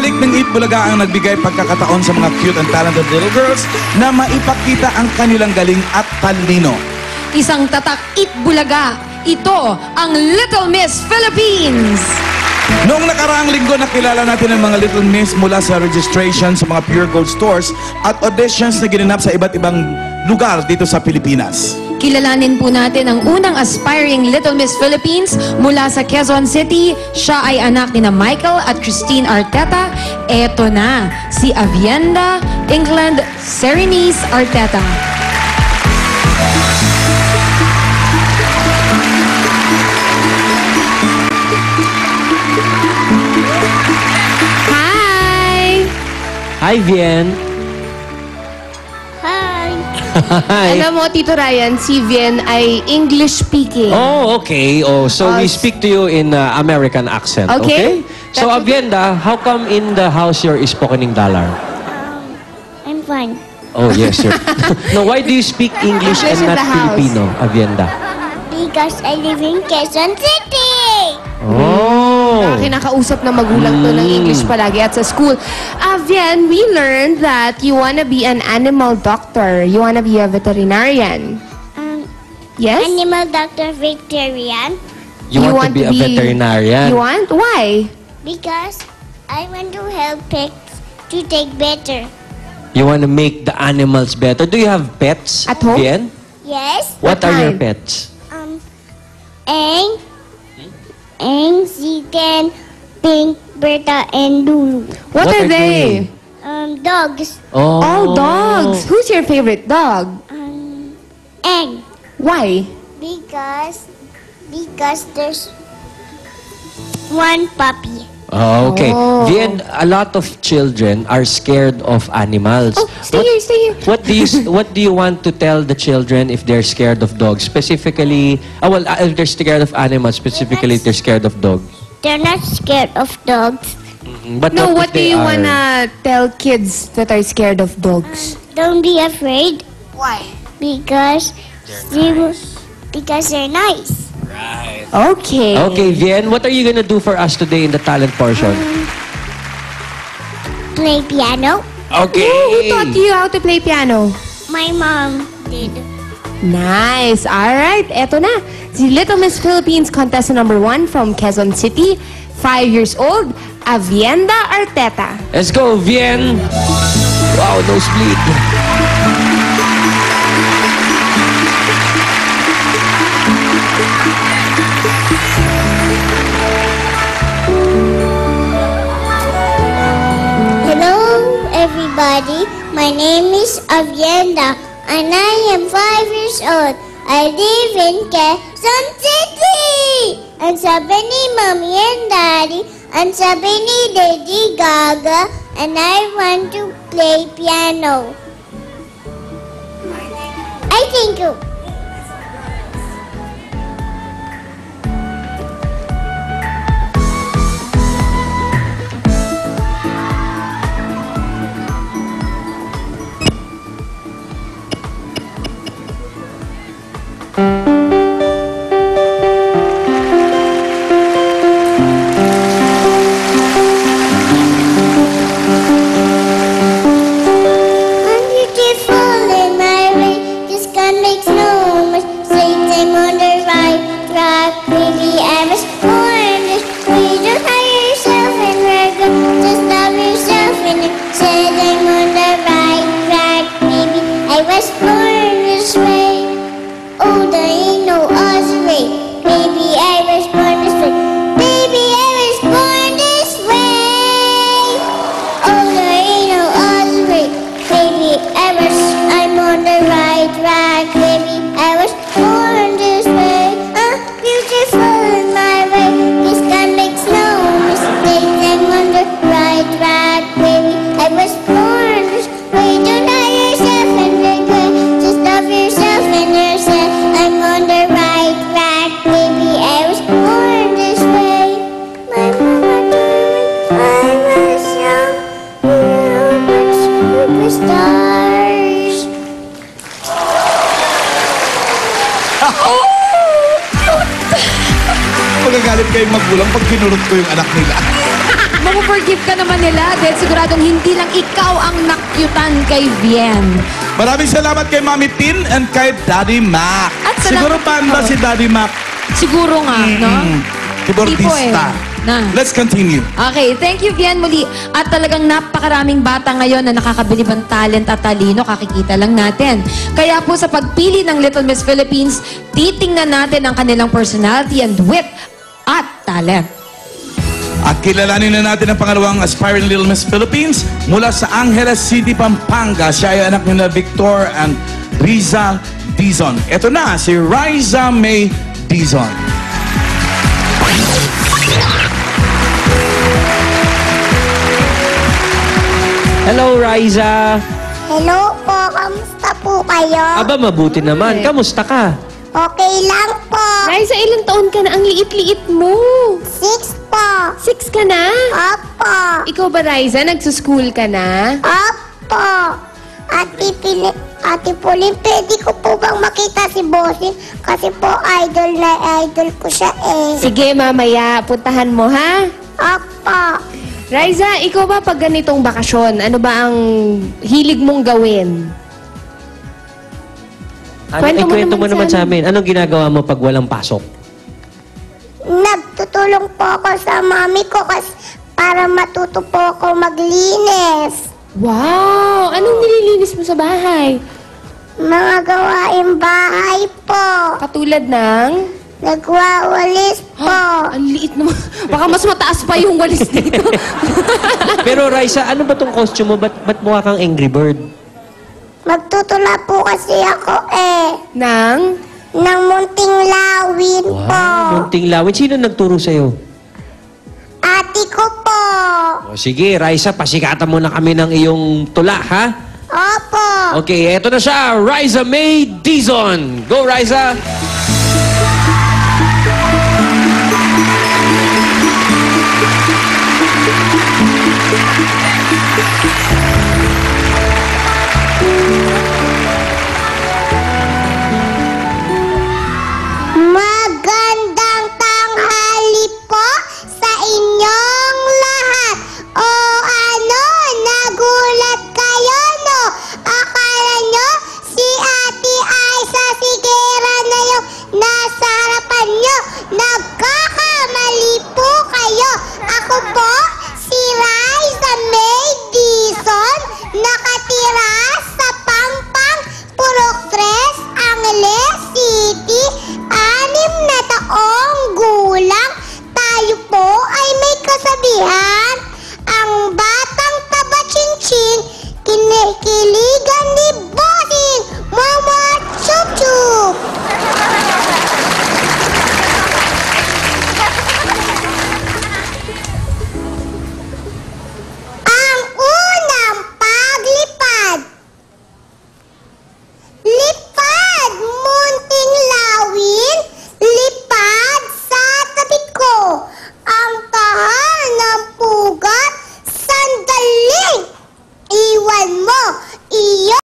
Pagbabalik ng Eat Bulaga ang nagbigay pagkakataon sa mga cute and talented little girls na maipakita ang kanilang galing at talino. Isang tatak Eat Bulaga. Ito ang Little Miss Philippines. Noong nakaraang linggo, nakilala natin ang mga Little Miss mula sa registration sa mga Pure Gold stores at auditions na ginanap sa iba't ibang lugar dito sa Pilipinas. Kilalanin po natin ang unang aspiring Little Miss Philippines mula sa Quezon City. Siya ay anak ni Michael at Christine Arteta. Eto na, si Avienda England Serenice Arteta. Hi! Hi, Vien. Hi. Alam mo, Tito Ryan, si Vien ay English speaking. Oh, okay. Oh, so we speak to you in American accent. Okay. So, Avienda, how come in the house you're spokening dollar? I'm fine. Oh, yes, sir. No, why do you speak English and in not the house. Filipino, Avienda? Because I live in Quezon City. Oh. Kinakausap na magulang to ng English palagi at sa school. Vien, we learned that you wanna be an animal doctor. You wanna be a veterinarian. Yes? Animal Doctor Victorian. You want to be a veterinarian? You want? Why? Because I want to help pets to take better. You want to make the animals better? Do you have pets, At home? Vien? Yes. What are your kind? pets? Eng, Ziken, Pink, Berta, and Lulu. What are they? Dogs. Oh. All dogs. Who's your favorite dog? Egg. Why? Because there's one puppy. Oh, okay. Oh. Vien, a lot of children are scared of animals. Oh, stay here, stay here. What do you want to tell the children if they're scared of dogs? Specifically, if they're scared of animals, specifically if they're scared of dogs. They're not scared of dogs. But No, if what do they you are? wanna tell kids that are scared of dogs? Don't be afraid. Why? Because they're nice. Okay. Okay, Vien, what are you gonna do for us today in the talent portion? Play piano. Okay. Who taught you how to play piano? My mom did. Nice. All right. Eto na. Si Little Miss Philippines contestant number 1 from Quezon City, 5 years old, Avienda Arteta. Let's go, Vien. Wow, nosebleed. Hello, everybody. My name is Avienda, and I am 5 years old. I live in Quezon City. And sabi ni Mommy and Daddy, and sabi ni Lady Gaga, and I want to play piano. I thank you. Magagalit kayong magulang pag kinurot ko yung anak nila. mapoforgive ka naman nila dahil siguradong hindi lang ikaw ang nakyutan kay Vien. Maraming salamat kay Mami Tin and kay Daddy Mac. At Siguro panda si Daddy Mac. Siguro nga, no? Keyboardista. Let's continue. Okay, thank you, Vien, muli. At talagang napakaraming bata ngayon na nakakabilib ang talent at talino, kakikita lang natin. Kaya po sa pagpili ng Little Miss Philippines, titingnan natin ang kanilang personality and wit at talent. At kilalanin na natin ang pangalawang aspiring Little Miss Philippines mula sa Angeles City, Pampanga. Siya ay anak ni Victor and Riza Dizon. Ito na, si Riza May Dizon. Hello, Riza. Hello po, kamusta po kayo? Aba, mabuti naman. Kamusta ka? Okay lang po. Raisa, ilang taon ka na? Ang liit-liit mo. 6 po. 6 ka na? Opo. Ikaw ba, Raisa? Nagsuschool ka na? Opo. Ate Pauline, pwede ko po bang makita si Bossing? Kasi po idol na idol ko siya eh. Sige, mamaya. Puntahan mo, ha? Opo. Raisa, ikaw ba pag ganitong bakasyon, ano ba ang hilig mong gawin? Kwento mo naman sa amin. Anong ginagawa mo pag walang pasok? Nagtutulong po ako sa mami ko kasi para matuto po ako maglinis. Wow! Anong nililinis mo sa bahay? Mga gawaing bahay po. Katulad ng... Nagwawalis po. Ang liit naman. Baka mas mataas pa yung walis dito. Pero Raisa, ano ba tong costume mo? Ba't mukha kang Angry Bird? Magtutula po kasi ako eh. Nang? Ng munting lawin po. Munting lawin. Sino nagturo sa'yo? Ate ko po. O sige, Raisa, pasikatan mo na kami ng iyong tula, ha? Opo. Okay, eto na siya. Riza May Dizon. Go, Riza!